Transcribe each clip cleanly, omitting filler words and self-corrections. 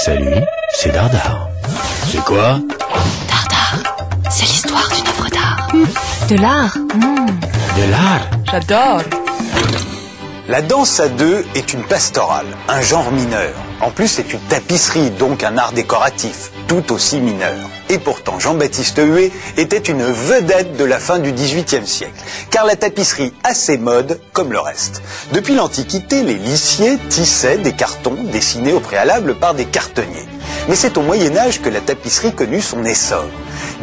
Salut, c'est Dardar. C'est quoi? Dardar, c'est l'histoire d'une œuvre d'art. De l'art. De l'art? J'adore. La danse à deux est une pastorale, un genre mineur. En plus, c'est une tapisserie, donc un art décoratif, tout aussi mineur. Et pourtant, Jean-Baptiste Huet était une vedette de la fin du XVIIIe siècle, car la tapisserie a ses modes comme le reste. Depuis l'Antiquité, les lissiers tissaient des cartons dessinés au préalable par des cartonniers. Mais c'est au Moyen-Âge que la tapisserie connut son essor.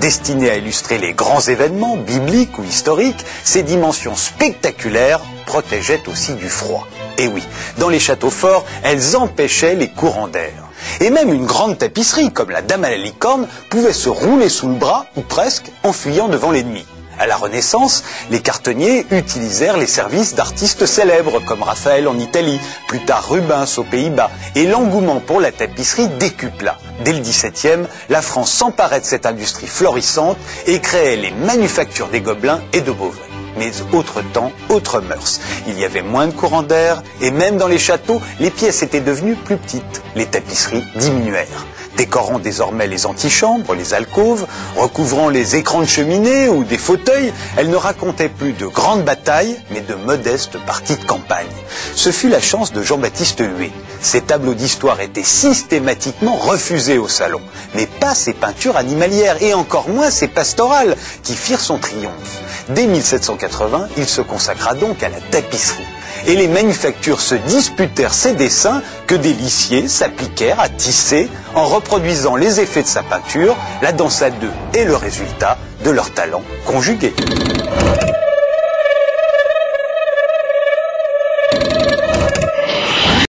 Destinée à illustrer les grands événements, bibliques ou historiques, ses dimensions spectaculaires protégeaient aussi du froid. Et oui, dans les châteaux forts, elles empêchaient les courants d'air. Et même une grande tapisserie, comme la Dame à la licorne, pouvait se rouler sous le bras, ou presque, en fuyant devant l'ennemi. À la Renaissance, les cartonniers utilisèrent les services d'artistes célèbres, comme Raphaël en Italie, plus tard Rubens aux Pays-Bas, et l'engouement pour la tapisserie décupla. Dès le XVIIe, la France s'emparait de cette industrie florissante et créait les manufactures des Gobelins et de Beauvais. Mais autre temps, autre mœurs. Il y avait moins de courant d'air et même dans les châteaux, les pièces étaient devenues plus petites. Les tapisseries diminuèrent. Décorant désormais les antichambres, les alcôves, recouvrant les écrans de cheminée ou des fauteuils, elles ne racontaient plus de grandes batailles, mais de modestes parties de campagne. Ce fut la chance de Jean-Baptiste Huet. Ses tableaux d'histoire étaient systématiquement refusés au salon, mais pas ses peintures animalières et encore moins ses pastorales qui firent son triomphe. Dès 1780, il se consacra donc à la tapisserie. Et les manufactures se disputèrent ses dessins que des lissiers s'appliquèrent à tisser en reproduisant les effets de sa peinture, la danse à deux et le résultat de leur talent conjugué.